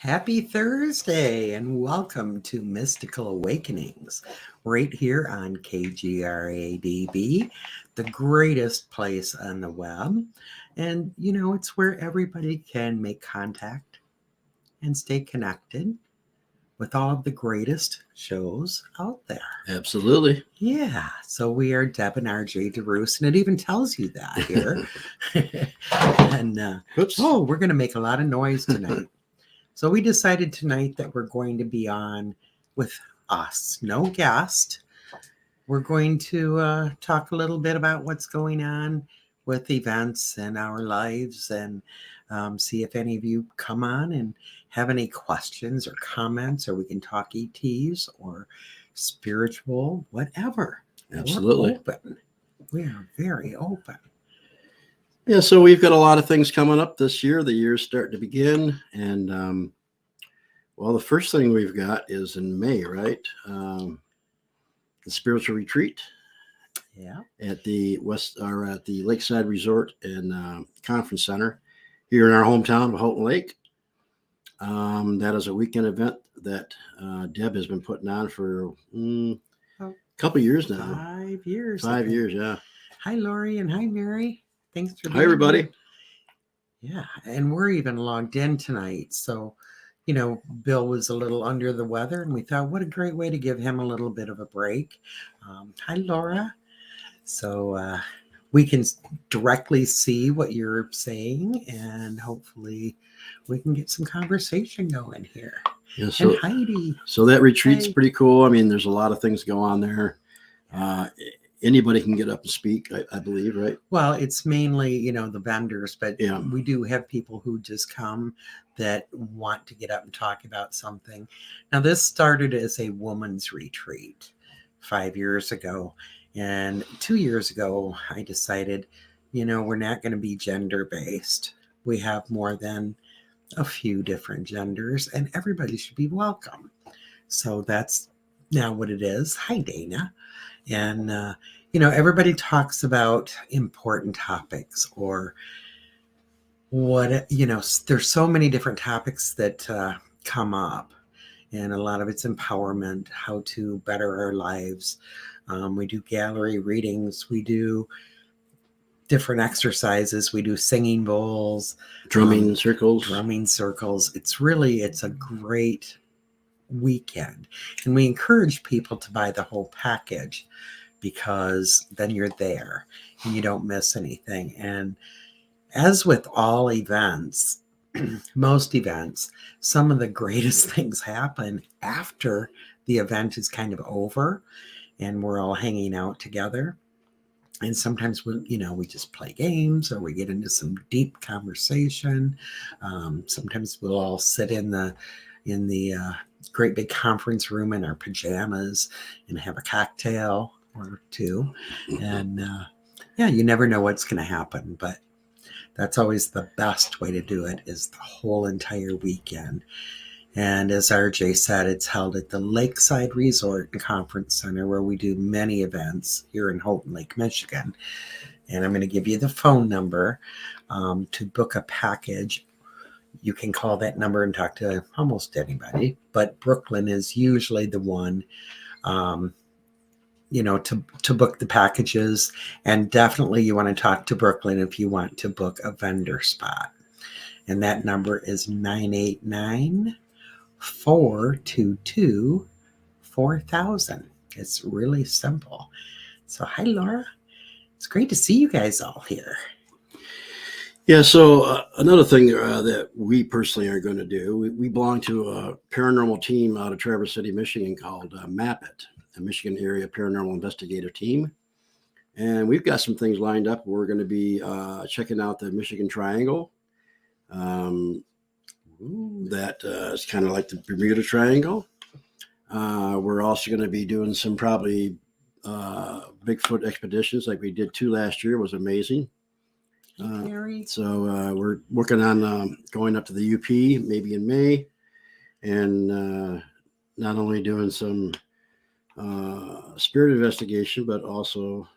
Happy Thursday and welcome to Mystical Awakenings right here on KGRADB, the greatest place on the web. And it's where everybody can make contact and stay connected with all of the greatest shows out there. Absolutely. Yeah, so we are Deb and RJ DeRoos, and it even tells you that here. And we're going to make a lot of noise tonight. So we decided tonight that we're going to be on with us, no guest. We're going to talk a little bit about what's going on with events in our lives and see if any of you come on and have any questions or comments, or we can talk ETs or spiritual, whatever. Absolutely. We're open. We are very open. Yeah, so we've got a lot of things coming up this year. The year's starting to begin. And, the first thing we've got is in May, right? The spiritual retreat. Yeah. At the Lakeside Resort and Conference Center here in our hometown of Houghton Lake. That is a weekend event that Deb has been putting on for a couple of years now. 5 years. 5 years, yeah. Hi, Lori, and hi, Mary. Thanks for being Hi, everybody. Here. Yeah, and we're even logged in tonight. So, Bill was a little under the weather, and we thought, what a great way to give him a little bit of a break. Hi, Laura. So we can directly see what you're saying, and hopefully we can get some conversation going here. Yeah, so, and Heidi. So that retreat's pretty cool. I mean, there's a lot of things go on there. Anybody can get up and speak, I believe, right? Well, it's mainly, the vendors, but we do have people who just come that want to get up and talk about something. Now, this started as a woman's retreat 5 years ago. And 2 years ago, I decided, we're not going to be gender-based. We have more than a few different genders, and everybody should be welcome. So that's now what it is. Hi, Dana. And, everybody talks about important topics or what, there's so many different topics that come up. And a lot of it's empowerment, how to better our lives. We do gallery readings. We do different exercises. We do singing bowls. Drumming circles. It's a great weekend. And we encourage people to buy the whole package because then you're there and you don't miss anything. And as with all events, most events, some of the greatest things happen after the event is kind of over and we're all hanging out together. And sometimes we just play games or we get into some deep conversation. Sometimes we'll all sit in the great big conference room in our pajamas and have a cocktail or two. And you never know what's going to happen, but that's always the best way to do it, is the whole entire weekend. And as RJ said, it's held at the Lakeside Resort and Conference Center, where we do many events here in Houghton Lake, Michigan. And I'm going to give you the phone number to book a package. You can call that number and talk to almost anybody, but Brooklyn is usually the one to book the packages. And definitely you want to talk to Brooklyn if you want to book a vendor spot. And that number is 989-422-4000. It's really simple. So hi, Laura. It's great to see you guys all here. Yeah, so another thing that we personally are going to do, we belong to a paranormal team out of Traverse City, Michigan called MAPIT, the Michigan Area Paranormal Investigator Team. And we've got some things lined up. We're going to be checking out the Michigan Triangle. That is kind of like the Bermuda Triangle. We're also going to be doing some probably Bigfoot expeditions like we did 2 last year. It was amazing. So we're working on going up to the UP maybe in May, and not only doing some spirit investigation, but also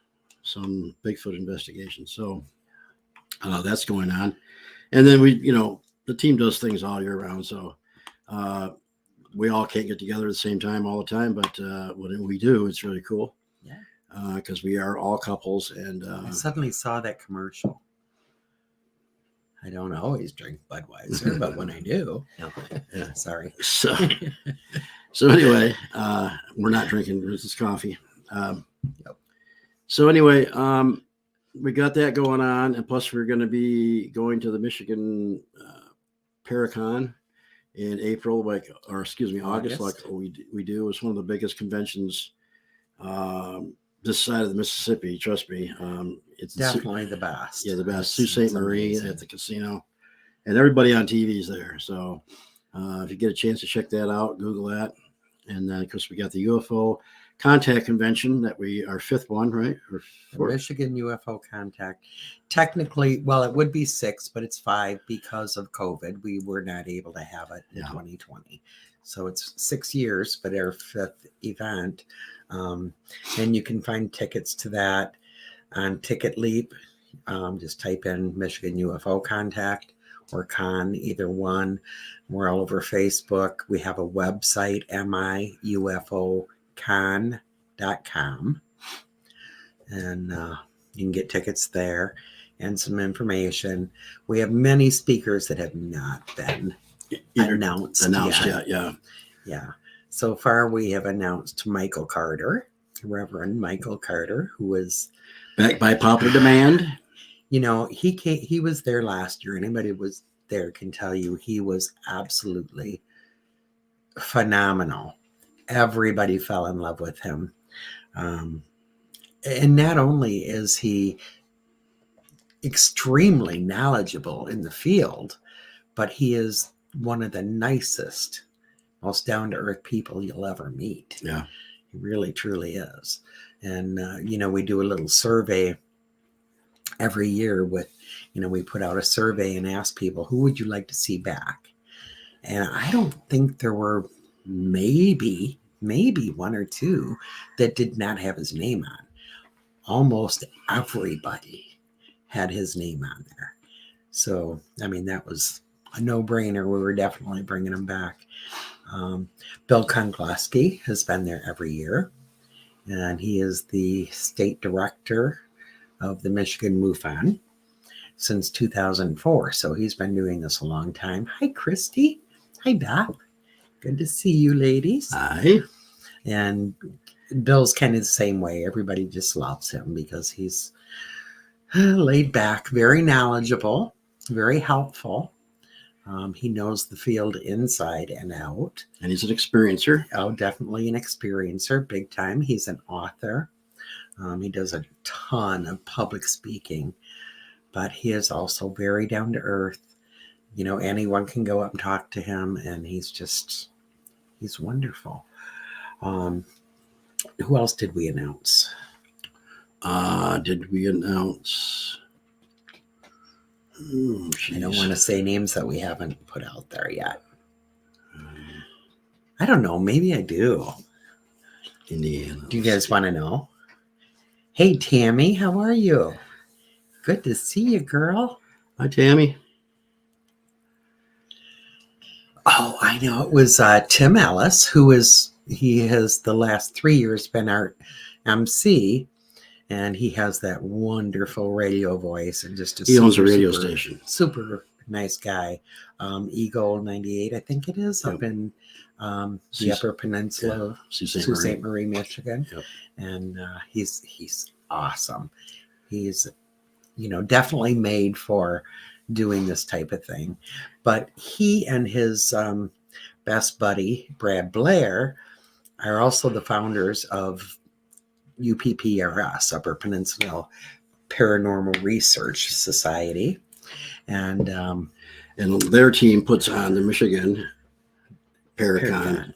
some Bigfoot investigation. So that's going on. And then we, the team does things all year round. So We all can't get together at the same time all the time, but when we do, it's really cool. Yeah. Because we are all couples, and I suddenly saw that commercial. I don't always drink Budweiser, but when I do, yeah. Sorry. So anyway, we're not drinking this coffee. Yep. So anyway, we got that going on, and plus we're going to be going to the Michigan Paracon in April, August, like we do. It's one of the biggest conventions this side of the Mississippi. Trust me, it's Definitely the best. Yeah, the best. Sault Ste. Marie at the casino, and everybody on TV is there. So if you get a chance to check that out, Google that. And then, of course, we got the UFO Contact Convention that our fifth one, right? Or Michigan UFO Contact. Technically, well, it would be 6, but it's 5 because of COVID. We were not able to have it in 2020. So it's 6 years, but our 5th event. And you can find tickets to that on Ticket Leap. Just type in Michigan UFO Contact or Con, either one. We're all over Facebook. We have a website, miufocon.com. And you can get tickets there and some information. We have many speakers that have not been announced yet. Yeah. So far, we have announced Michael Carter, Reverend Michael Carter, who was back by popular demand. He was there last year. Anybody who was there can tell you he was absolutely phenomenal. Everybody fell in love with him. And not only is he extremely knowledgeable in the field, but he is one of the nicest, most down-to-earth people you'll ever meet. Yeah. He really, truly is. And, we do a little survey every year we put out a survey and ask people, who would you like to see back? And I don't think there were maybe 1 or 2 that did not have his name on. Almost everybody had his name on there. So, that was a no-brainer. We were definitely bringing him back. Bill Kongleski has been there every year, and he is the state director of the Michigan MUFON since 2004. So he's been doing this a long time. Hi, Christy. Hi, Beth. Good to see you, ladies. Hi. And Bill's kind of the same way. Everybody just loves him because he's laid back, very knowledgeable, very helpful. He knows the field inside and out. And he's an experiencer. Oh, definitely an experiencer, big time. He's an author. He does a ton of public speaking, but he is also very down to earth. Anyone can go up and talk to him, and he's wonderful. Who else did we announce? Did we announce? I don't want to say names that we haven't put out there yet. I don't know. Maybe I do. Indiana. Do you guys want to know? Hey, Tammy, how are you? Good to see you, girl. Hi, Tammy. Oh, I know. It was Tim Ellis, he has the last 3 years been our MC, and he has that wonderful radio voice and just he owns a radio station. Super nice guy. Eagle 98, I think it is, up in the Upper Peninsula, Sault Ste. Marie, Michigan. Yep. And he's awesome. He's definitely made for doing this type of thing. But he and his best buddy Brad Blair are also the founders of UPPRS, Upper Peninsula Paranormal Research Society, and their team puts on the Michigan Paracon.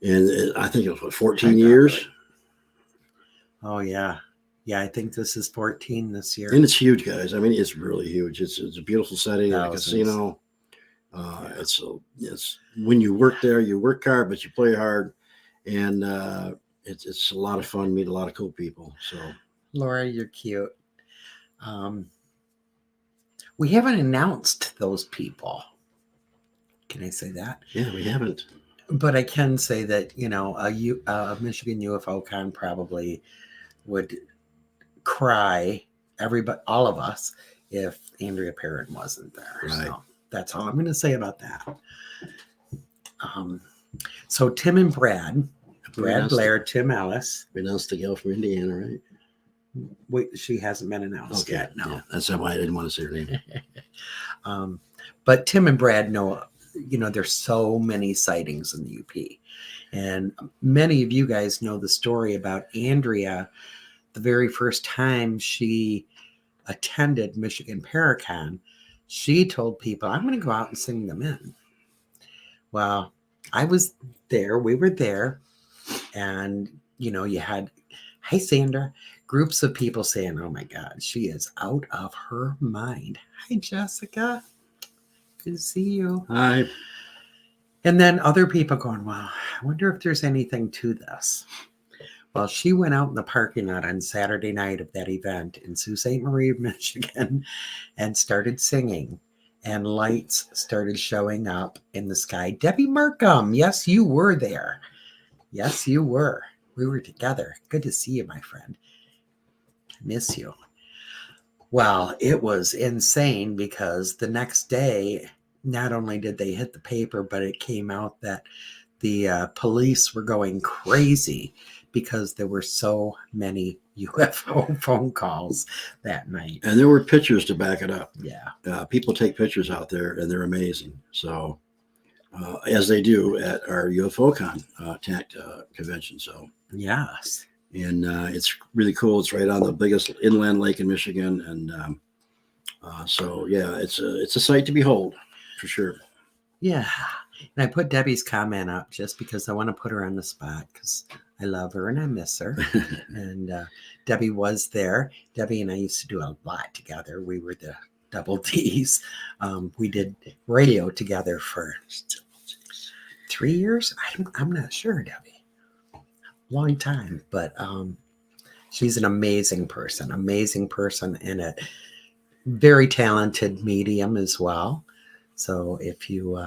And I think it was 14 years. Oh yeah. I think this is 14 this year. And it's huge, guys. It's really huge. It's a beautiful setting at a casino. It's when you work there, you work hard, but you play hard, and it's a lot of fun. Meet a lot of cool people. So, Laura, you're cute. We haven't announced those people. Can I say that? Yeah, we haven't. But I can say that, a Michigan UFO Con probably would cry, everybody, all of us, if Andrea Perrin wasn't there. Right. So that's all I'm going to say about that. So Tim and Brad Blair, Tim Ellis. We announced the gal from Indiana, right? Wait, she hasn't been announced yet. No, yeah, that's why I didn't want to say her name. But Tim and Brad know, there's so many sightings in the UP, and many of you guys know the story about Andrea. The very first time she attended Michigan Paracon, she told people, "I'm going to go out and sing them in." Well, I was there. We were there, and you had, "Hi, Sandra," groups of people saying, "Oh my God, she is out of her mind." Hi, Jessica. Good to see you. Hi. And then other people going, "Well, I wonder if there's anything to this." Well, she went out in the parking lot on Saturday night of that event in Sault Ste. Marie, Michigan, and started singing. And lights started showing up in the sky. Debbie Markham, yes, you were there. Yes, you were. We were together. Good to see you, my friend. Miss you. Well, it was insane because the next day, not only did they hit the paper, but it came out that the police were going crazy because there were so many UFO phone calls that night. And there were pictures to back it up. Yeah. People take pictures out there, and they're amazing. So, as they do at our UFO Contact convention. So, yes. And it's really cool. It's right on the biggest inland lake in Michigan. And so, yeah, it's a sight to behold for sure. Yeah. And I put Debbie's comment up just because I want to put her on the spot because I love her and I miss her. And Debbie was there. Debbie and I used to do a lot together. We were the double D's. We did radio together for 3 years. I'm not sure, Debbie. Long time. But she's an amazing person and a very talented medium as well. So if you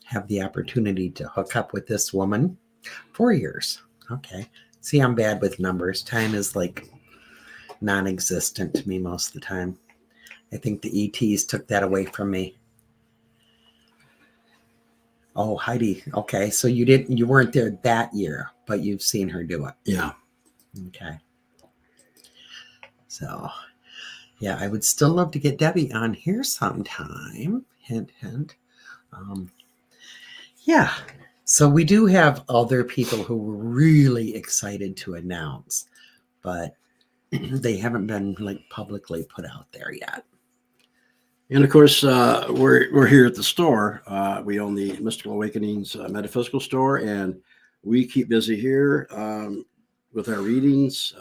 have the opportunity to hook up with this woman, 4 years. Okay. See, I'm bad with numbers. Time is like non-existent to me most of the time. I think the ETs took that away from me. Oh, Heidi. Okay. So you weren't there that year, but you've seen her do it. Yeah. Okay. So, yeah, I would still love to get Debbie on here sometime. Hint, hint. Yeah. So we do have other people who were really excited to announce, but they haven't been like publicly put out there yet. And of course, we're here at the store. We own the Mystical Awakenings Metaphysical Store, and we keep busy here with our readings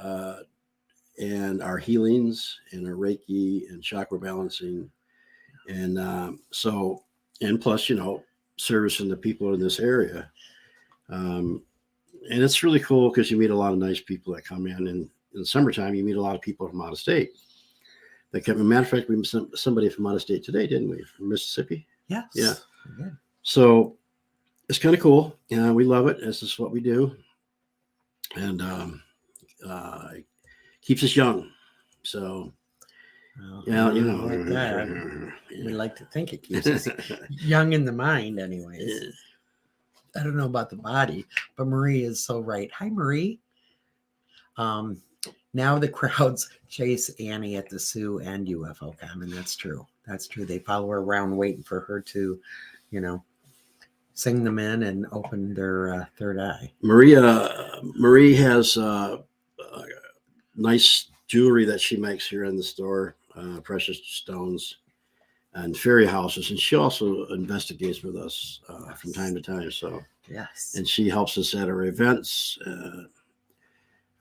and our healings and our Reiki and chakra balancing. And and plus, servicing the people in this area. And it's really cool because you meet a lot of nice people that come in. And in the summertime, you meet a lot of people from out of state. Matter of fact, we met somebody from out of state today, didn't we? From Mississippi? Yes. Yeah. Okay. So it's kind of cool. We love it. This is what we do. And it keeps us young. So, well, like that. We like to think it keeps us young in the mind anyways. I don't know about the body, but Marie is so right. Hi, Marie. Now the crowds chase Annie at the Sioux and UFO Con, and that's true. That's true. They follow her around waiting for her to, sing them in and open their third eye. Marie has nice jewelry that she makes here in the store, precious stones and fairy houses, and she also investigates with us from time to time. So yes, and she helps us at our events.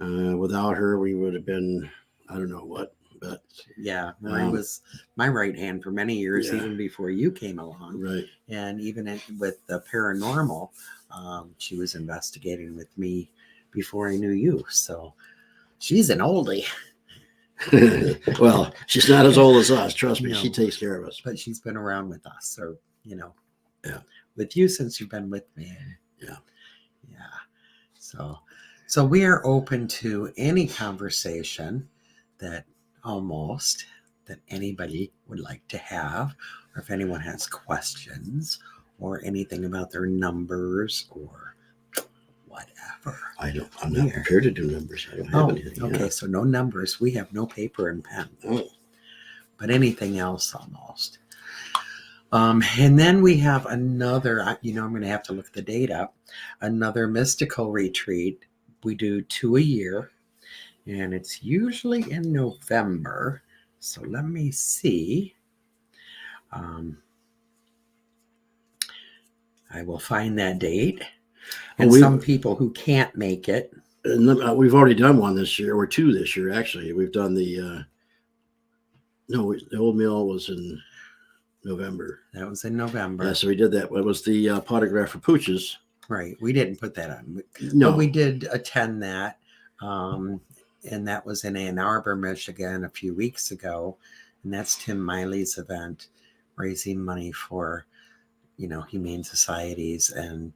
Without her, we would have been, I don't know what, but yeah, Marie was my right hand for many years, even before you came along. Right. And even with the paranormal, she was investigating with me before I knew you. So she's an oldie. Well, she's not as old as us. Trust me, she takes care of us. But she's been around with us, or Yeah. with you since you've been with me. Yeah. So we are open to any conversation that anybody would like to have, or if anyone has questions or anything about their numbers or whatever. I'm not prepared to do numbers. I don't have anything. Okay, Yeah. so no numbers. We have no paper and pen. Oh. But anything else almost. And then we have another, I'm going to have to look the date up, another mystical retreat. We do 2 a year, and it's usually in November. So let me see. I will find that date. And some people who can't make it. We've already done one this year, or 2 this year, actually. We've done the old mill was in November. That was in November. Yeah, so we did that. It was the potograph for pooches. Right. We didn't put that on. No. But we did attend that. And that was in Ann Arbor, Michigan a few weeks ago. And that's Tim Miley's event, raising money for, humane societies. And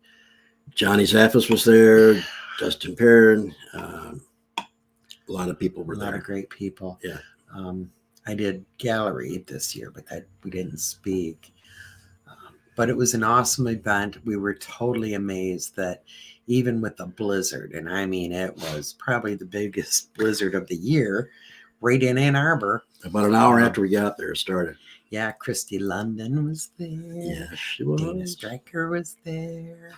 Johnny Zaffis was there, Justin Perrin. A lot of people were there. A lot of great people. Yeah. I did gallery this year, but we didn't speak. But it was an awesome event. We were totally amazed that even with the blizzard, and I mean, it was probably the biggest blizzard of the year, right in Ann Arbor. About an hour after we got there, it started. Yeah, Christy London was there. Yeah, she was. Dana Stryker was there.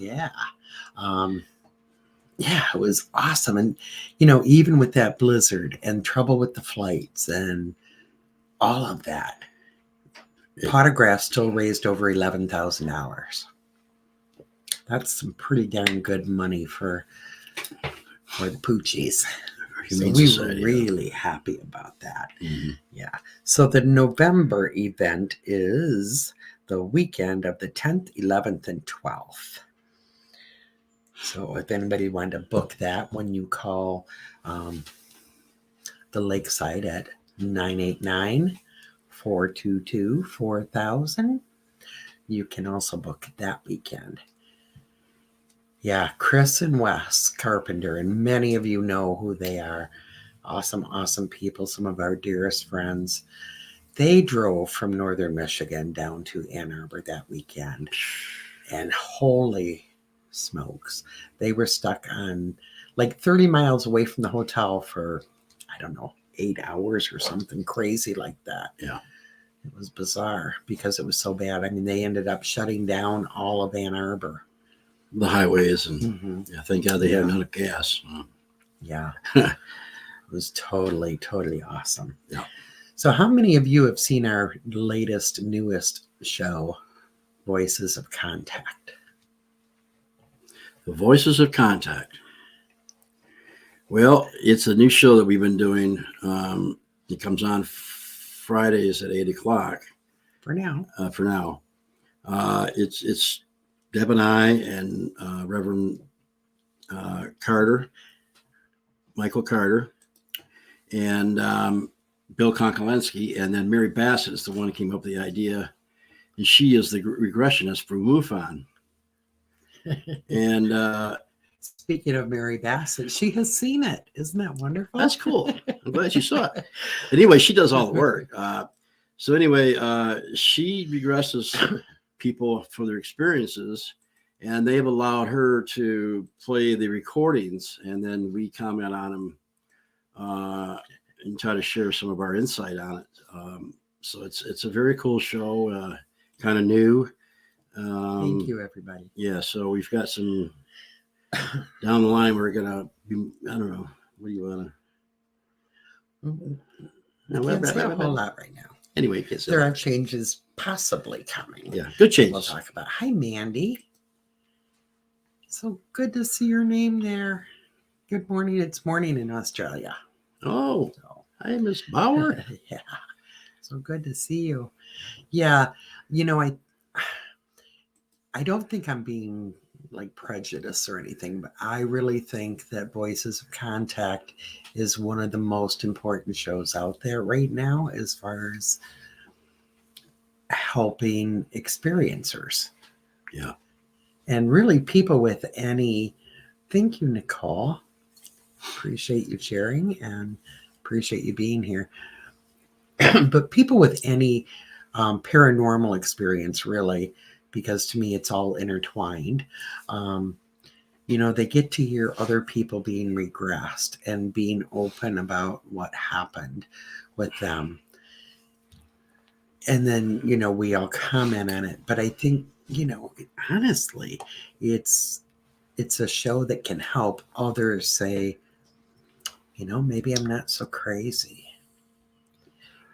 Yeah. Yeah, it was awesome. And, even with that blizzard and trouble with the flights and all of that, Potograph still raised over $11,000. That's some pretty darn good money for the Poochies. So we were really happy about that. Mm-hmm. Yeah. So the November event is the weekend of the 10th, 11th, and 12th. So if anybody wanted to book that, when you call the Lakeside at 989-422-4000, you can also book that weekend. Yeah, Chris and Wes Carpenter, and many of you know who they are. Awesome, awesome people, some of our dearest friends. They drove from northern Michigan down to Ann Arbor that weekend. And holy smokes, they were stuck on like 30 miles away from the hotel for, 8 hours or something crazy like that. Yeah. It was bizarre because it was so bad. I mean, they ended up shutting down all of Ann Arbor. The highways, and thank God they had enough gas. Yeah. It was totally, totally awesome. Yeah. So how many of you have seen our newest show, Voices of Contact? The Voices of Contact. Well, it's a new show that we've been doing. It comes on Fridays at 8:00. For now. It's Deb and I and Reverend Michael Carter, and Bill Konkolensky, and then Mary Bassett is the one who came up with the idea, and she is the regressionist for MUFON. And speaking of Mary Bassett, she has seen it. Isn't that wonderful? That's cool. I'm glad you saw it. Anyway, she does all the work. So anyway, she regresses people for their experiences, and they've allowed her to play the recordings, and then we comment on them and try to share some of our insight on it. So it's a very cool show, kind of new. Thank you, everybody. Yeah, so we've got some down the line. We're gonna be, I don't know, what do you want to? Can't say a whole lot right now. Anyway, there are changes possibly coming. Yeah, good changes. We'll talk about. Hi, Mandy. So good to see your name there. Good morning. It's morning in Australia. Oh, hi, Miss Bauer. Yeah. So good to see you. Yeah. I don't think I'm being like prejudiced or anything, but I really think that Voices of Contact is one of the most important shows out there right now as far as helping experiencers. Yeah. And really, people with any, thank you, Nicole. Appreciate you sharing and appreciate you being here. But people with any paranormal experience, really, because to me it's all intertwined. They get to hear other people being regressed and being open about what happened with them. And then, we all comment on it. But I think, honestly, it's a show that can help others say, maybe I'm not so crazy.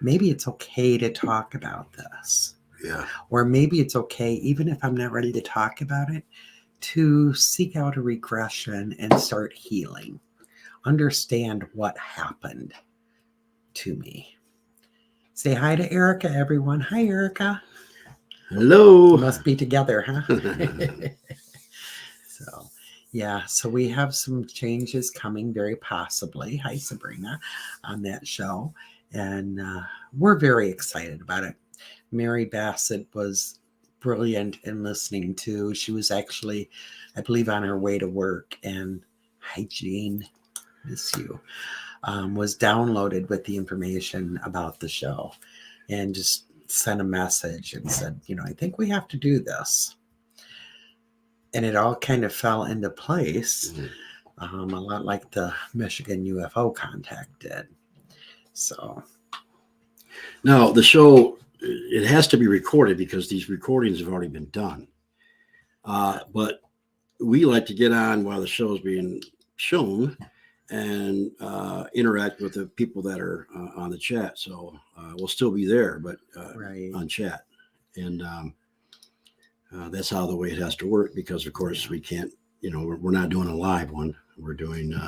Maybe it's okay to talk about this. Yeah. Or maybe it's okay, even if I'm not ready to talk about it, to seek out a regression and start healing. Understand what happened to me. Say hi to Erica, everyone. Hi, Erica. Hello. We must be together, huh? So we have some changes coming very possibly. Hi, Sabrina, on that show. And we're very excited about it. Mary Bassett was brilliant in listening to. She was actually, I believe, on her way to work. And hi, Jean, miss you. Was downloaded with the information about the show and just sent a message and said, I think we have to do this. And it all kind of fell into place, a lot like the Michigan UFO Contact did. So now the show, it has to be recorded because these recordings have already been done. But we like to get on while the show is being shown and interact with the people that are on the chat. So we'll still be there, but right. on chat. And that's how the way it has to work because, of course, we can't, we're not doing a live one. We're doing,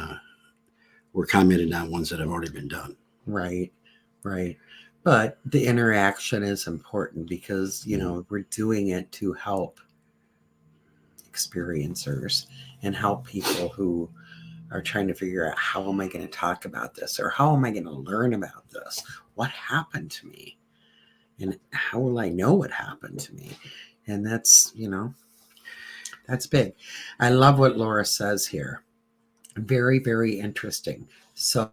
we're commenting on ones that have already been done. Right. But the interaction is important because, we're doing it to help experiencers and help people who are trying to figure out how am I going to talk about this or how am I going to learn about this? What happened to me? And how will I know what happened to me? And that's, that's big. I love what Laura says here. Very, very interesting. So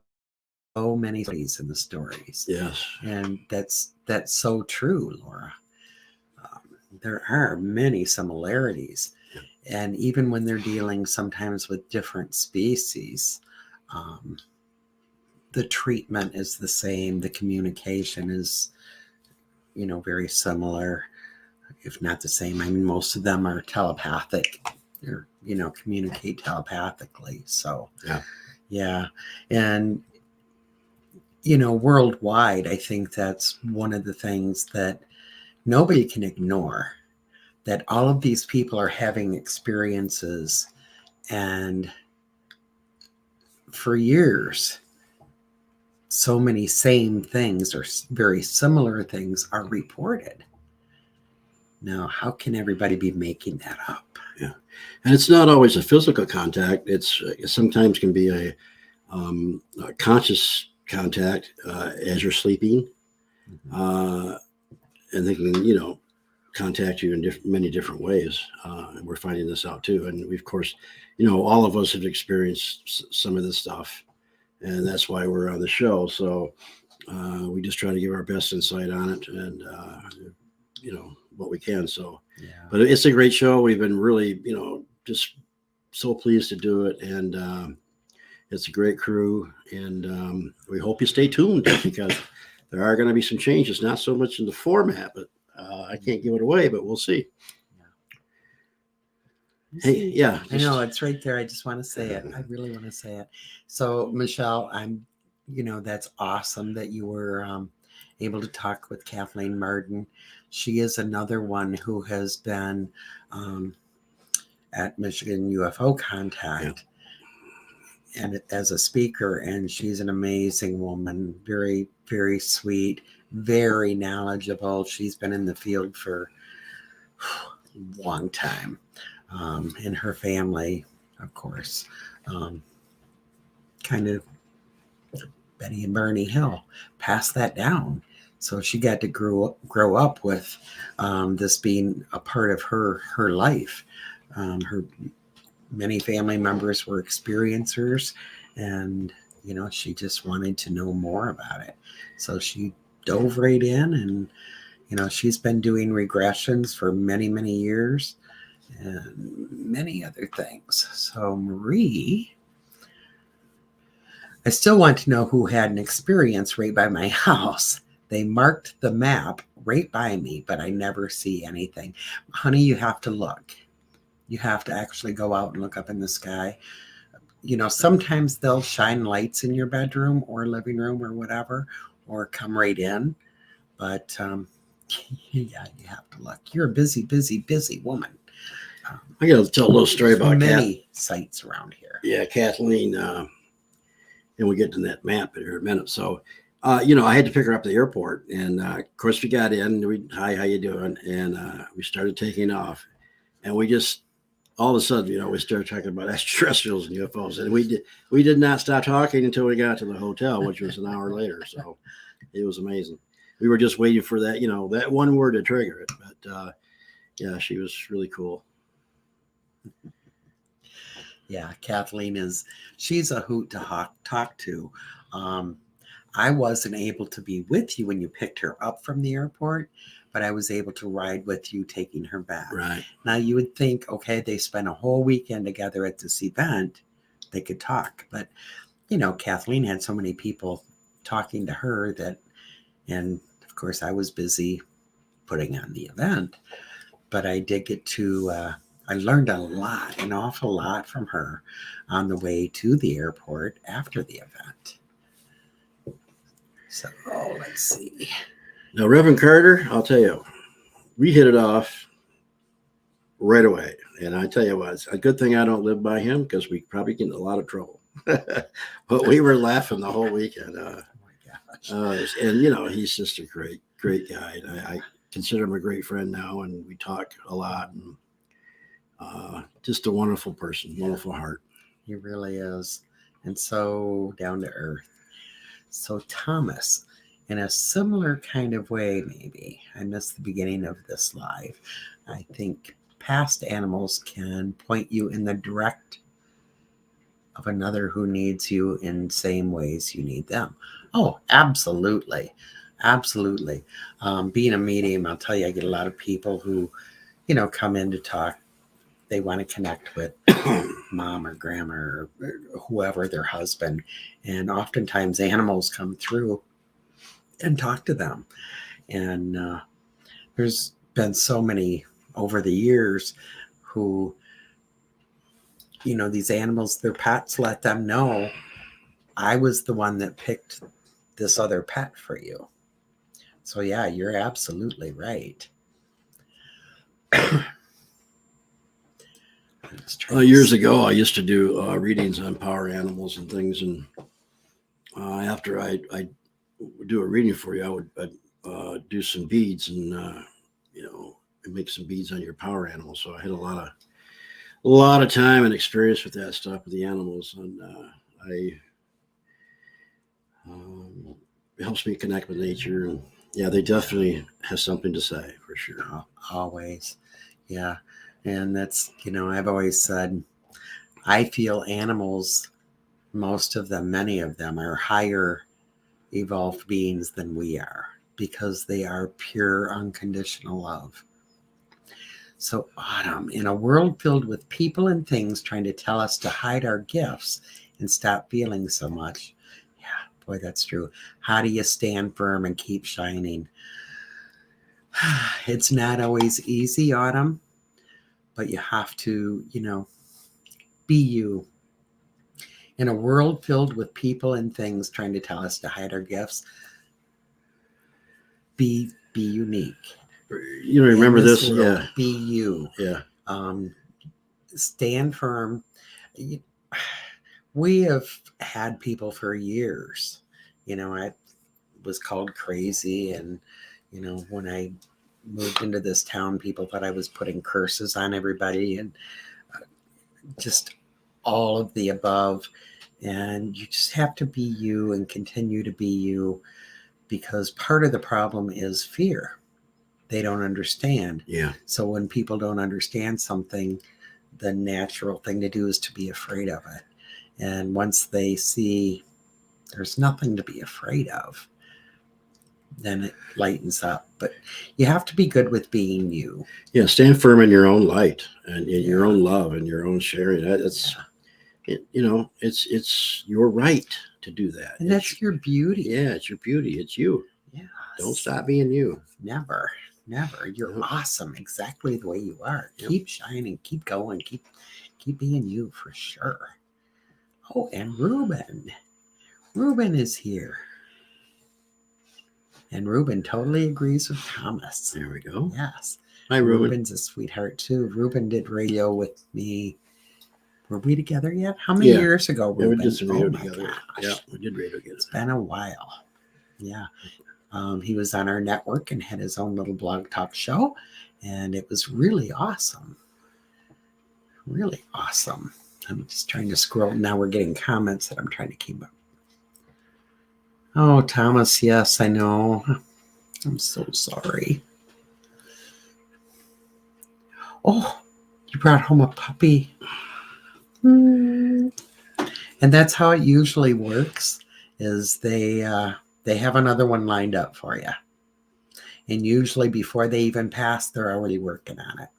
many stories in the stories. Yes. And that's so true, Laura. There are many similarities. Yep. And even when they're dealing sometimes with different species, the treatment is the same. The communication is, very similar, if not the same. I mean, most of them are telepathic or, communicate telepathically. So, yeah. And, worldwide, I think that's one of the things that nobody can ignore, that all of these people are having experiences, and for years, so many same things or very similar things are reported. Now, how can everybody be making that up? Yeah. And it's not always a physical contact. It's sometimes can be a conscious contact as you're sleeping. And they can, contact you in many different ways. And we're finding this out too. And we, of course, all of us have experienced some of this stuff. And that's why we're on the show. So we just try to give our best insight on it and, what we can. So, but it's a great show. We've been really, just so pleased to do it. And it's a great crew. And we hope you stay tuned because there are going to be some changes, not so much in the format, but I can't give it away, but we'll see. Hey, yeah. I know it's right there. I just want to say it. I really want to say it. So, Michelle, that's awesome that you were able to talk with Kathleen Martin. She is another one who has been at Michigan UFO Contact and as a speaker, and she's an amazing woman, very, very sweet, very knowledgeable. She's been in the field for a long time. And her family, of course, kind of Betty and Bernie Hill passed that down. So she got to grow up with this being a part of her life. Her many family members were experiencers, and she just wanted to know more about it. So she dove right in, and she's been doing regressions for many, many years and many other things. So Marie, I still want to know who had an experience right by my house. They marked the map right by me, but I never see anything. Honey, you have to look. You have to actually go out and look up in the sky. Sometimes they'll shine lights in your bedroom or living room or whatever, or come right in. But yeah, you have to look. You're a busy, busy, busy woman. I got to tell a little story about many sites around here. Yeah, Kathleen. And we get to that map in a minute. So, I had to pick her up at the airport, and of course we got in. Hi, how you doing? And we started taking off, and we just all of a sudden, we started talking about extraterrestrials and UFOs, and we did not stop talking until we got to the hotel, which was an hour later. So it was amazing. We were just waiting for that, that one word to trigger it. But yeah, she was really cool. Yeah, Kathleen she's a hoot to talk to. I wasn't able to be with you when you picked her up from the airport, but I was able to ride with you taking her back. Right. Now you would think, okay, they spent a whole weekend together at this event, they could talk. But, Kathleen had so many people talking to her and of course I was busy putting on the event, but I did get to, I learned an awful lot from her on the way to the airport after the event. So, let's see. Now, Reverend Carter, I'll tell you, we hit it off right away. And I tell you what, it's a good thing I don't live by him, because we probably get in a lot of trouble. But we were laughing the whole weekend. Oh my gosh. And, he's just a great, great guy. And I consider him a great friend now, and we talk a lot. And just a wonderful person, wonderful heart. He really is. And so down to earth. So Thomas, in a similar kind of way, maybe, I missed the beginning of this live. I think past animals can point you in the direct of another who needs you in same ways you need them. Oh, absolutely. Absolutely. Being a medium, I'll tell you, I get a lot of people who, come in to talk. They want to connect with mom or grandma or whoever, their husband. And oftentimes animals come through and talk to them. And there's been so many over the years who, these animals, their pets let them know, I was the one that picked this other pet for you. So yeah, you're absolutely right. Years ago, I used to do readings on power animals and things, and after I do a reading for you, I'd do some beads and make some beads on your power animals. So I had a lot of time and experience with that stuff with the animals, and it helps me connect with nature. And yeah, they definitely have something to say, for sure. Always, yeah. And that's, I've always said, I feel animals, most of them, many of them, are higher evolved beings than we are, because they are pure, unconditional love. So, Autumn, in a world filled with people and things trying to tell us to hide our gifts and stop feeling so much. Yeah, boy, that's true. How do you stand firm and keep shining? It's not always easy, Autumn. But you have to, be you. In a world filled with people and things trying to tell us to hide our gifts, be unique. Remember this? World, yeah. Be you. Yeah. Stand firm. We have had people for years. I was called crazy, and, when I moved into this town, people thought I was putting curses on everybody, and just all of the above. And you just have to be you and continue to be you, because part of the problem is fear. They don't understand. Yeah. So when people don't understand something, the natural thing to do is to be afraid of it. And once they see there's nothing to be afraid of, then it lightens up. But you have to be good with being you. Yeah. Stand firm in your own light and in your Yeah. own love and your own sharing. That's, it's your right to do that. And that's your beauty. Yeah. It's your beauty. It's you. Yes. Don't stop being you. Never. You're Yep. awesome exactly the way you are. Yep. Keep shining, keep going, keep being you for sure. Oh, and Ruben is here. And Ruben totally agrees with Thomas. There we go. Yes. Hi, Ruben. Ruben's a sweetheart too. Ruben did radio with me. Were we together yet? How many Yeah. years ago, Yeah, Ruben? we did some radio Oh my together. gosh. Yeah, we did radio together. It's been a while. Yeah. He was on our network and had his own little blog talk show. And it was really awesome. Really awesome. I'm just trying to scroll. Now we're getting comments that I'm trying to keep up. Oh, Thomas, yes, I know. I'm so sorry. Oh, you brought home a puppy. And that's how it usually works, is they have another one lined up for you. And usually before they even pass, they're already working on it.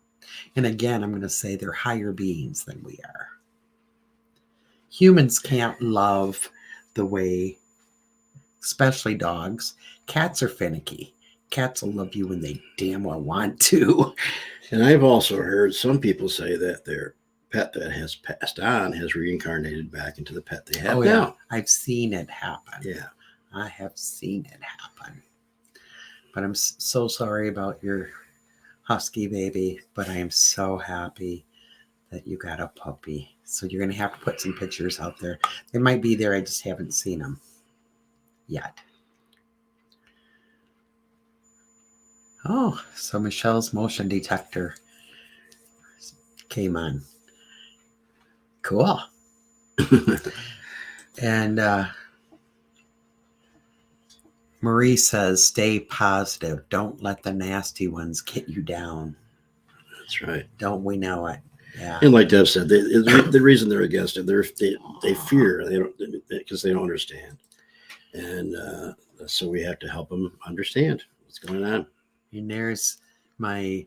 And again, I'm going to say they're higher beings than we are. Humans can't love the way, especially dogs. Cats are finicky. Cats will love you when they damn well want to. And I've also heard some people say that their pet that has passed on has reincarnated back into the pet they have now. I've seen it happen. Yeah. I have seen it happen. But I'm so sorry about your husky baby, but I am so happy that you got a puppy. So you're going to have to put some pictures out there. They might be there. I just haven't seen them yet. Oh, so Michelle's motion detector came on. Cool. And Marie says, stay positive. Don't let the nasty ones get you down. That's right. Don't we know it? Yeah. And like Deb said, the reason they're against it, they fear, they don't, because they don't understand. And so we have to help them understand what's going on. And there's my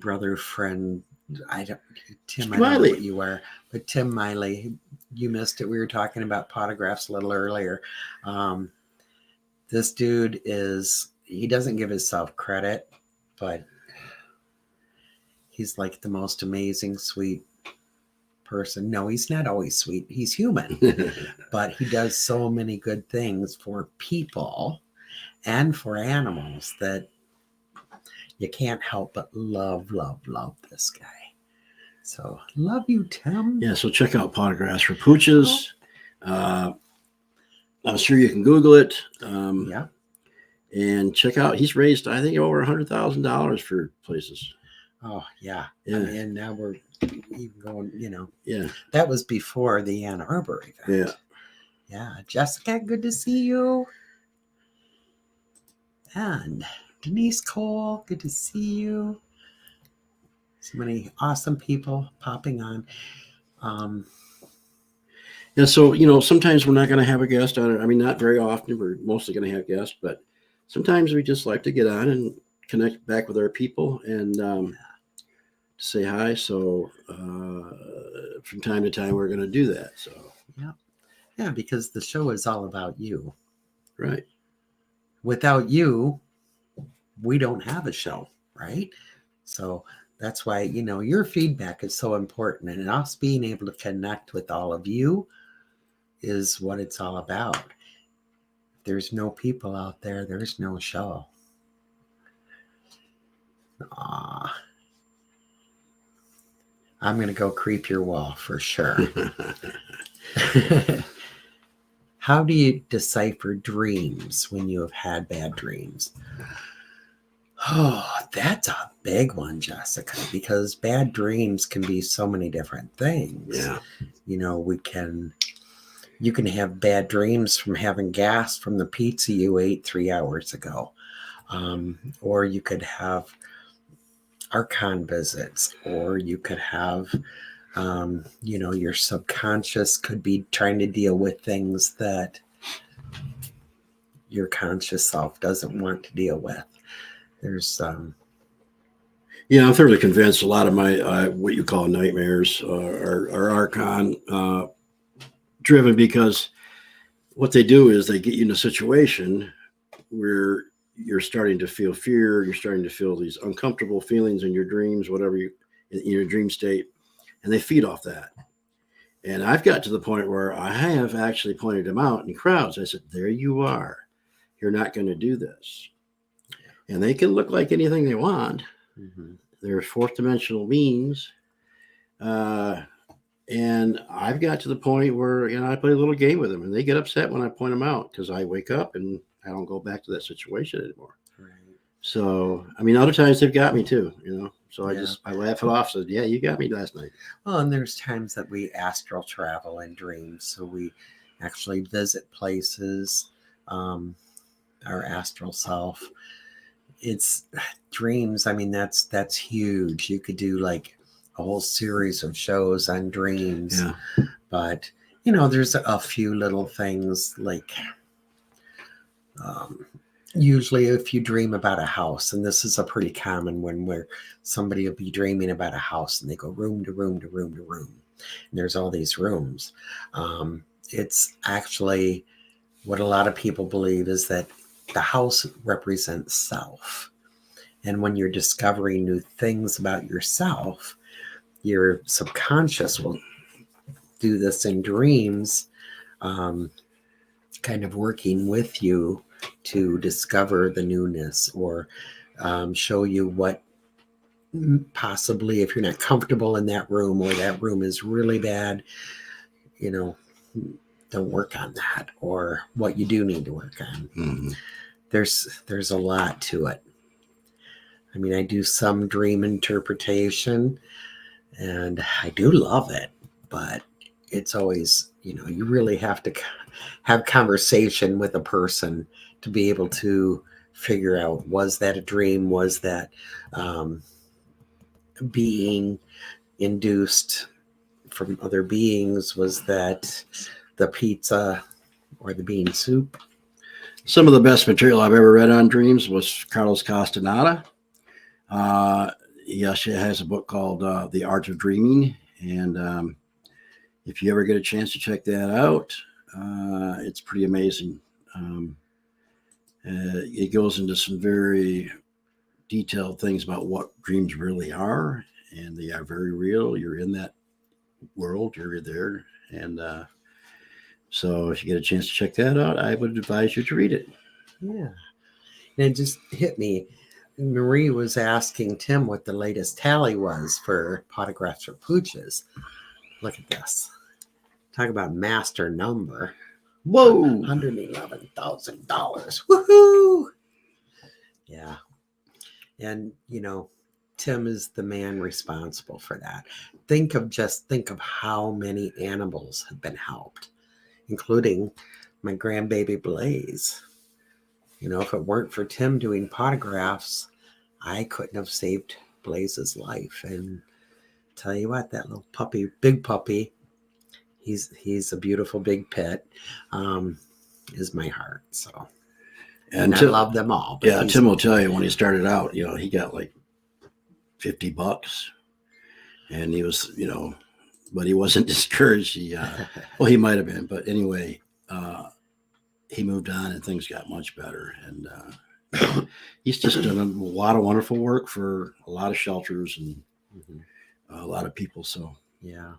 brother friend, Tim, I don't Miley. know what you are, but Tim Miley, you missed it. We were talking about potographs a little earlier. This dude he doesn't give himself credit, but he's like the most amazing, sweet person. No, he's not always sweet. He's human, but he does so many good things for people and for animals that you can't help but love this guy. So love you, Tim. Yeah, so check out Potographs for Pooches. I'm sure you can Google it. Yeah. And check out, he's raised, I think, over $100,000 for places. Oh, yeah. Yeah. And now we're even going, Yeah. That was before the Ann Arbor event. Yeah. Yeah. Jessica, good to see you. And Denise Cole, good to see you. So many awesome people popping on. Yeah, so, sometimes we're not going to have a guest on it. I mean, not very often. We're mostly going to have guests, but sometimes we just like to get on and connect back with our people and say hi. So from time to time, we're going to do that. So yeah, because the show is all about you. Right. Without you, we don't have a show, right? So that's why, your feedback is so important. And us being able to connect with all of you is what it's all about. If there's no people out there, there's no show. I'm going to go creep your wall for sure. How do you decipher dreams when you have had bad dreams? Oh, that's a big one, Jessica, because bad dreams can be so many different things. Yeah. We can You can have bad dreams from having gas from the pizza you ate 3 hours ago. Or you could have archon visits, or you could have, your subconscious could be trying to deal with things that your conscious self doesn't want to deal with. There's, I'm fairly convinced a lot of my what you call nightmares are archon driven, because what they do is they get you in a situation where you're starting to feel fear, you're starting to feel these uncomfortable feelings in your dreams, whatever you in your dream state, and they feed off that. And I've got to the point where I have actually pointed them out in crowds. I said, there you are. You're not going to do this. And they can look like anything they want. mm-hmm. They're fourth dimensional beings. And I've got to the point where, I play a little game with them, and they get upset when I point them out, because I wake up and I don't go back to that situation anymore. Right. So, other times they've got me too, So I laugh it off. Said, yeah, you got me last night. Well, and there's times that we astral travel in dreams. So we actually visit places, our astral self. It's dreams. That's huge. You could do like a whole series of shows on dreams. Yeah. But, there's a few little things like, usually if you dream about a house, and this is a pretty common one, where somebody will be dreaming about a house and they go room to room to room to room, and there's all these rooms. It's actually what a lot of people believe is that the house represents self. And when you're discovering new things about yourself, your subconscious will do this in dreams, kind of working with you to discover the newness, or show you what possibly, if you're not comfortable in that room, or that room is really bad, don't work on that, or what you do need to work on. Mm-hmm. There's a lot to it. I do some dream interpretation, and I do love it, but it's always, you really have to have conversation with a person to be able to figure out, was that a dream? Was that being induced from other beings? Was that the pizza or the bean soup? Some of the best material I've ever read on dreams was Carlos Castaneda. He actually has a book called The Art of Dreaming. And if you ever get a chance to check that out, it's pretty amazing. It goes into some very detailed things about what dreams really are, and they are very real. You're in that world, you're there. And so if you get a chance to check that out, I would advise you to read it. Yeah. And it just hit me. Marie was asking Tim what the latest tally was for potographs for pooches. Look at this. Talk about master number. Whoa! $111,000. Woohoo! Yeah. And, Tim is the man responsible for that. Think of how many animals have been helped, including my grandbaby Blaze. If it weren't for Tim doing potographs, I couldn't have saved Blaze's life. And tell you what, that little puppy, big puppy, he's a beautiful big pet, is my heart. So, and I love them all. Yeah, Tim will tell you when he started out, he got like $50, and he was, but he wasn't discouraged. He might have been, but anyway, he moved on and things got much better. And he's just done a lot of wonderful work for a lot of shelters and a lot of people. So yeah,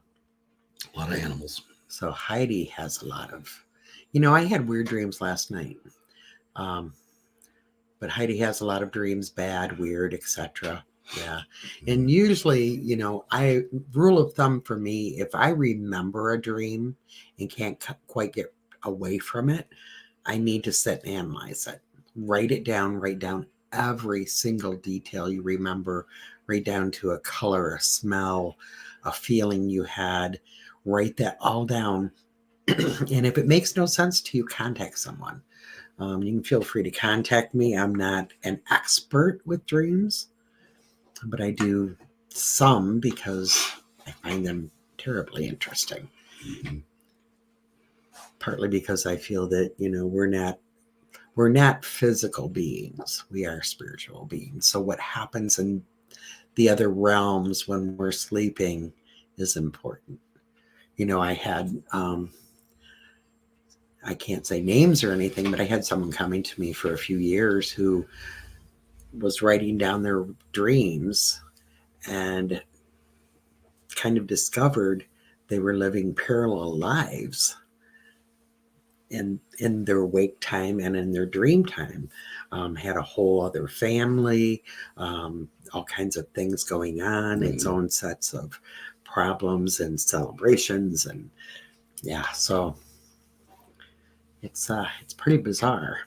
a lot of animals. So Heidi has a lot of, I had weird dreams last night. But Heidi has a lot of dreams, bad, weird, etc. Yeah. And usually, rule of thumb for me, if I remember a dream and can't quite get away from it, I need to sit and analyze it. Write down every single detail you remember, right down to a color, a smell, a feeling you had. Write that all down And if it makes no sense to you, contact someone. You can feel free to contact me. I'm not an expert with dreams, but I do some because I find them terribly interesting. Partly because I feel that, we're not physical beings. We are spiritual beings. So what happens in the other realms when we're sleeping is important. I had, I can't say names or anything, but I had someone coming to me for a few years who was writing down their dreams and kind of discovered they were living parallel lives in their wake time and in their dream time. Had a whole other family, all kinds of things going on, its own sets of problems and celebrations, and so it's pretty bizarre.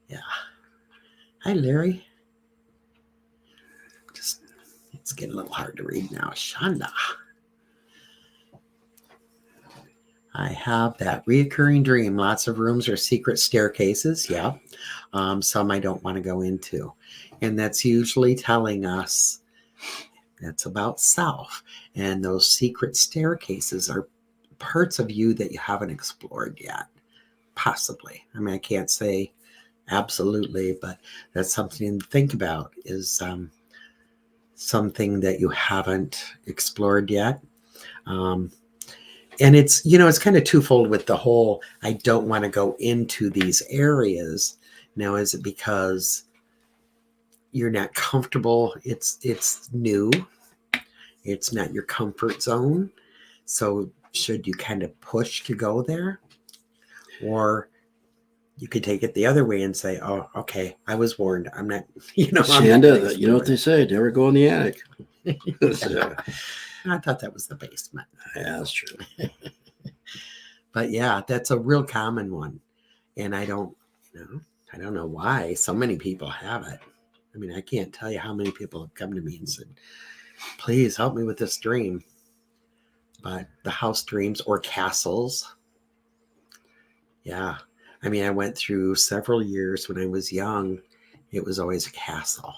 Yeah. Hi, Larry. It's getting a little hard to read now. Shonda. I have that reoccurring dream. Lots of rooms or secret staircases. Yeah. Some I don't want to go into. And that's usually telling us that's about self. And those secret staircases are parts of you that you haven't explored yet. Possibly. I mean, I can't say absolutely, but that's something to think about, is something that you haven't explored yet. And it's, it's kind of twofold with the whole, I don't want to go into these areas. Now, is it because you're not comfortable? It's new. It's not your comfort zone. So should you kind of push to go there? Or you could take it the other way and say, oh, okay, I was warned. I'm not, Shanda, you know what they say, never go in the attic. Yeah. I thought that was the basement. Yeah, that's true. But yeah, that's a real common one. And I don't know why so many people have it. I mean, I can't tell you how many people have come to me and said, please help me with this dream. But the house dreams or castles. Yeah. I mean, I went through several years when I was young. It was always a castle.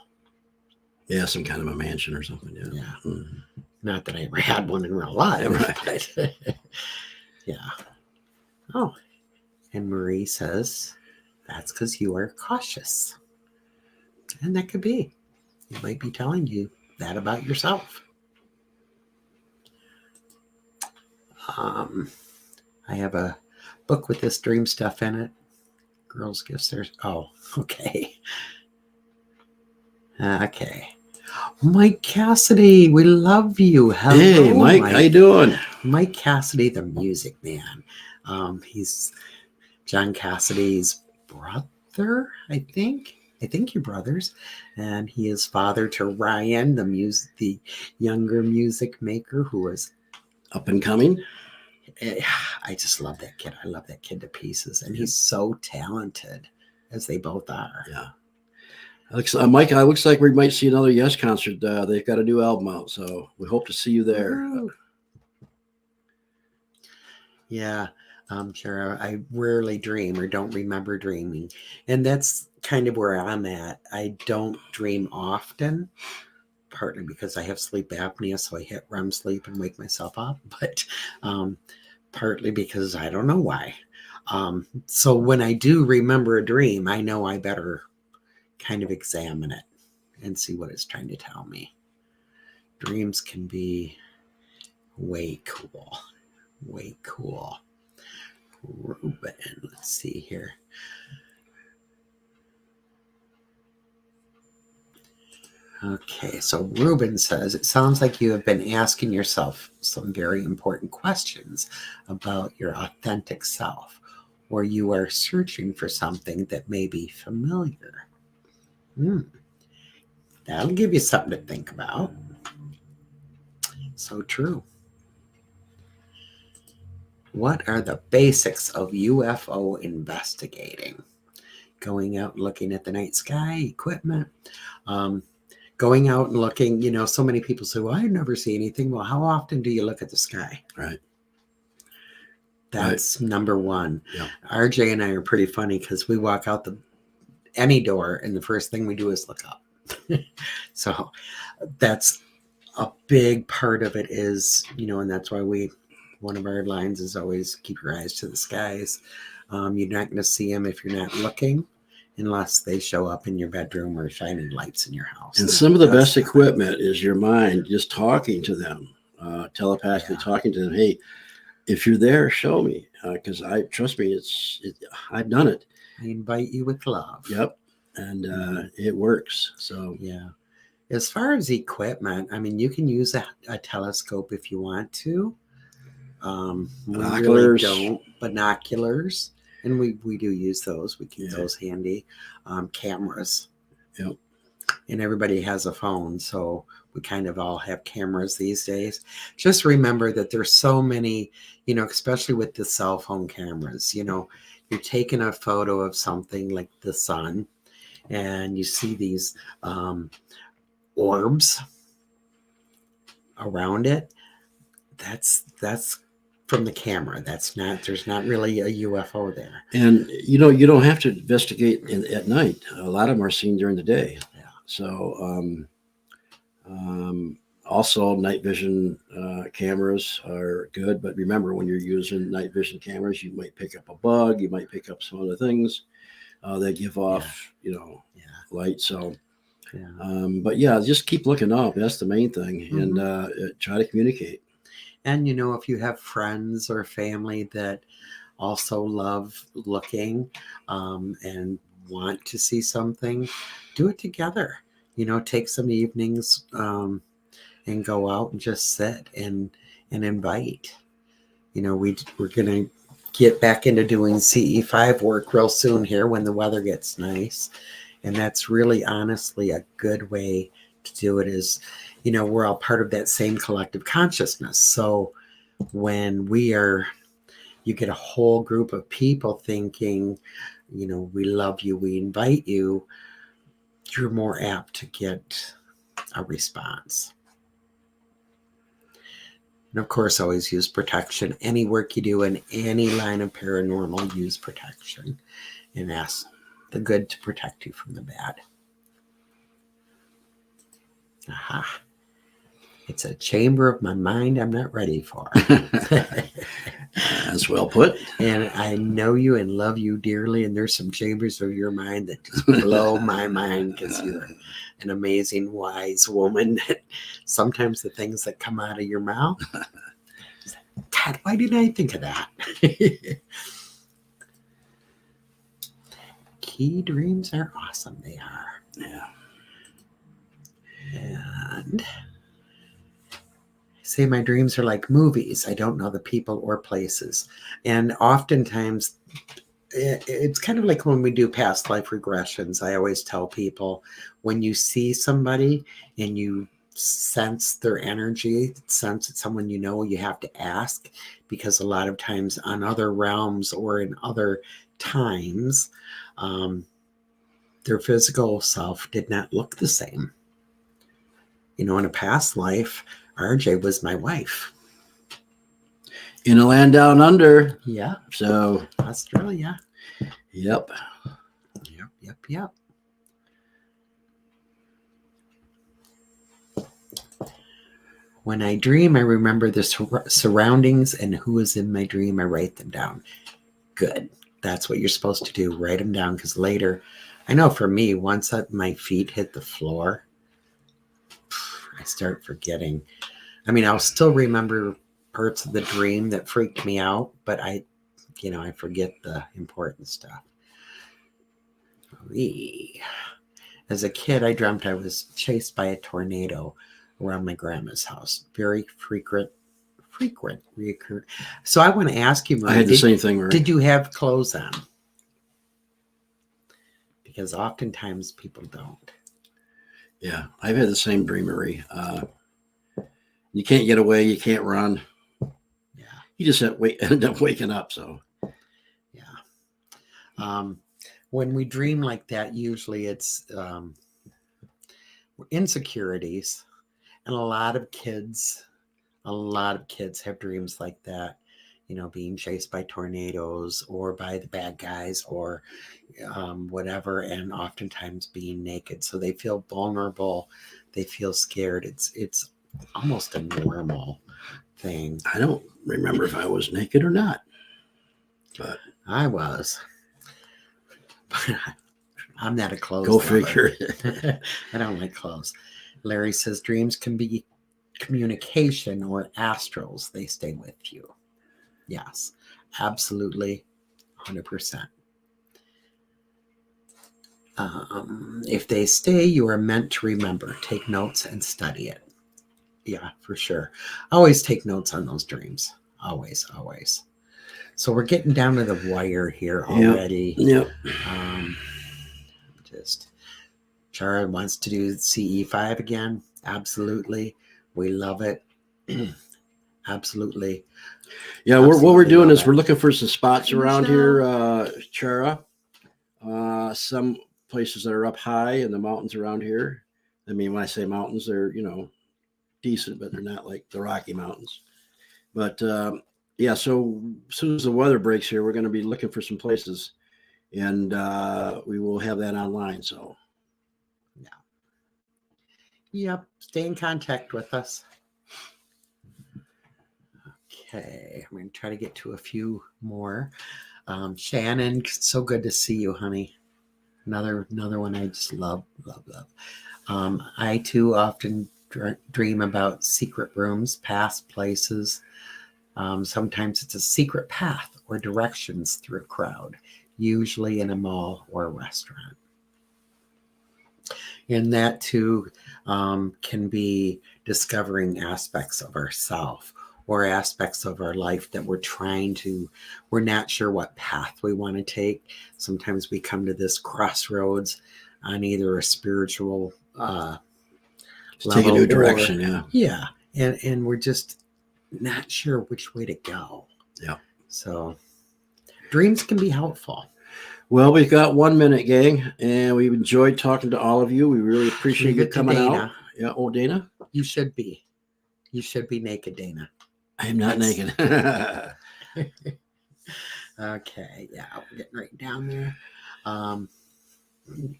Yeah, some kind of a mansion or something. Yeah. Mm-hmm. Not that I ever had one in real life. Right. But yeah. Oh, and Marie says, that's because you are cautious. And that could be. It might be telling you that about yourself. I have a book with this dream stuff in it. Girls' gifts. Oh, okay. Okay. Mike Cassidy, we love you. Hello, hey, Mike, how you doing? Mike Cassidy, the music man. He's John Cassidy's brother, I think. I think you're brothers. And he is father to Ryan, the younger music maker who is up and coming. I just love that kid. I love that kid to pieces. And he's so talented, as they both are. Yeah. Mike, it looks like we might see another Yes concert. They've got a new album out, so we hope to see you there. Ooh. Yeah, sure. I rarely dream or don't remember dreaming. And that's kind of where I'm at. I don't dream often, partly because I have sleep apnea, so I hit REM sleep and wake myself up, but partly because I don't know why. So when I do remember a dream, I know I better kind of examine it and see what it's trying to tell me. Dreams can be way cool. Way cool. Ruben, let's see here. Okay, so Ruben says, it sounds like you have been asking yourself some very important questions about your authentic self, or you are searching for something that may be familiar. That'll give you something to think about. So true. What are the basics of UFO investigating? Going out and looking at the night sky, equipment, going out and looking, so many people say, well, I never see anything. Well, how often do you look at the sky? Right. That's number one. Yeah. RJ and I are pretty funny because we walk out any door and the first thing we do is look up. So that's a big part of it is, and that's why one of our lines is always keep your eyes to the skies. You're not going to see them if you're not looking, unless they show up in your bedroom or shining lights in your house. And some of the best equipment is your mind just talking to them, telepathically talking to them. Hey, if you're there, show me, because trust me, I've done it. I invite you with love. Yep, and it works. So yeah. As far as equipment, I mean, you can use a telescope if you want to. Binoculars. We really don't. Binoculars. And we do use those. We keep those handy. Cameras. Yep. And everybody has a phone, so we kind of all have cameras these days. Just remember that there's so many, especially with the cell phone cameras, you're taking a photo of something like the sun, and you see these orbs around it. That's from the camera. There's not really a UFO there. And you don't have to investigate at night. A lot of them are seen during the day. Yeah. So also night vision cameras are good, but remember, when you're using night vision cameras, you might pick up a bug, you might pick up some other things that give off light. So but just keep looking up. That's the main thing. And try to communicate. And if you have friends or family that also love looking and want to see something, do it together. Take some evenings and go out and just sit and invite. We're going to get back into doing CE5 work real soon here when the weather gets nice. And that's really honestly a good way to do it is, we're all part of that same collective consciousness. So when you get a whole group of people thinking, we love you, we invite you, you're more apt to get a response. And of course, always use protection. Any work you do in any line of paranormal, use protection and ask the good to protect you from the bad. Aha. It's a chamber of my mind I'm not ready for. That's well put. And I know you and love you dearly. And there's some chambers of your mind that just blow my mind because you're an amazing, wise woman. That sometimes the things that come out of your mouth, God, why didn't I think of that? Key dreams are awesome. They are. Yeah. And say my dreams are like movies. I don't know the people or places. And oftentimes it's kind of like when we do past life regressions. I always tell people when you see somebody and you sense their energy, sense it's someone you have to ask, because a lot of times on other realms or in other times, their physical self did not look the same. In a past life, RJ was my wife. In a land down under. Yeah. So Australia. Yep. Yep. When I dream, I remember the surroundings and who is in my dream. I write them down. Good. That's what you're supposed to do. Write them down, because later, I know for me, once my feet hit the floor, I start forgetting. I mean, I'll still remember parts of the dream that freaked me out, but I forget the important stuff. As a kid, I dreamt I was chased by a tornado around my grandma's house. Very frequent, reoccurring. So I want to ask you, Marie, I had the same thing, Marie. Did you have clothes on? Because oftentimes people don't. Yeah, I've had the same dream, Marie. You can't get away. You can't run. Yeah. You just end up waking up. So, yeah. When we dream like that, usually it's insecurities, and a lot of kids have dreams like that. being chased by tornadoes or by the bad guys or whatever, and oftentimes being naked. So they feel vulnerable. They feel scared. It's almost a normal thing. I don't remember if I was naked or not, but I was. I'm not a clothes go lover. figure. I don't like clothes. Larry says dreams can be communication or astrals. They stay with you. Yes, absolutely, 100%. If they stay, you are meant to remember. Take notes and study it. Yeah, for sure. Always take notes on those dreams. Always, always. So we're getting down to the wire here already. Yep. Just Chara wants to do CE5 again. Absolutely. We love it. Absolutely. Yeah, what we're doing is we're looking for some spots around here, Chara. Some places that are up high in the mountains around here. I mean, when I say mountains, they're, decent, but they're not like the Rocky Mountains. But yeah, so as soon as the weather breaks here, we're going to be looking for some places, and we will have that online. So, yeah. Yep. Stay in contact with us. Okay, I'm going to try to get to a few more. Shannon, so good to see you, honey. Another one I just love. I too often dream about secret rooms, past places. Sometimes it's a secret path or directions through a crowd, usually in a mall or a restaurant. And that too can be discovering aspects of ourself or aspects of our life that we're not sure what path we want to take. Sometimes we come to this crossroads on either a spiritual level, take a new direction. Yeah. And we're just not sure which way to go. Yeah. So dreams can be helpful. Well, we've got 1 minute, gang, and we've enjoyed talking to all of you. We really appreciate you coming out. Yeah. Oh, Dana? You should be naked, Dana. I am not naked. Okay. Yeah. We're getting right down there.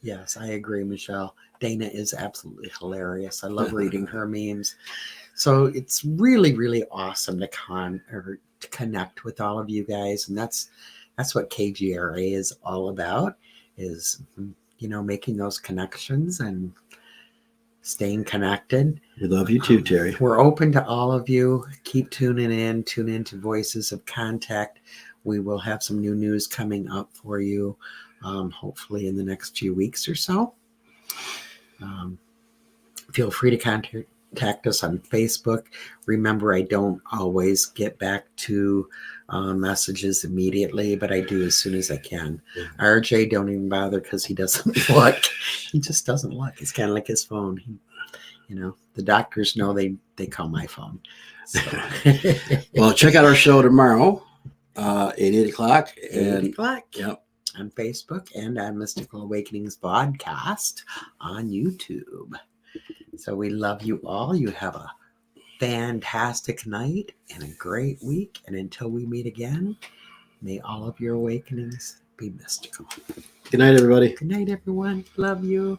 Yes, I agree, Michelle. Dana is absolutely hilarious. I love reading her memes. So it's really, really awesome to connect with all of you guys. And that's what KGRA is all about, is, making those connections and staying connected. We love you too, Terry. We're open to all of you. Keep tuning in. Tune in to Voices of Contact. We will have some new news coming up for you, hopefully in the next few weeks or so. Feel free to contact us on Facebook. Remember, I don't always get back to messages immediately, but I do as soon as I can. Yeah. RJ, don't even bother, because he doesn't look. He just doesn't look. It's kind of like his phone. The doctors know they call my phone. So. Well, check out our show tomorrow, 8 o'clock. 8 o'clock. Yep. On Facebook and on Mystical Awakenings Vodcast on YouTube. So we love you all. You have a fantastic night and a great week. And until we meet again, may all of your awakenings be mystical. Good night, everybody. Good night, everyone. Love you.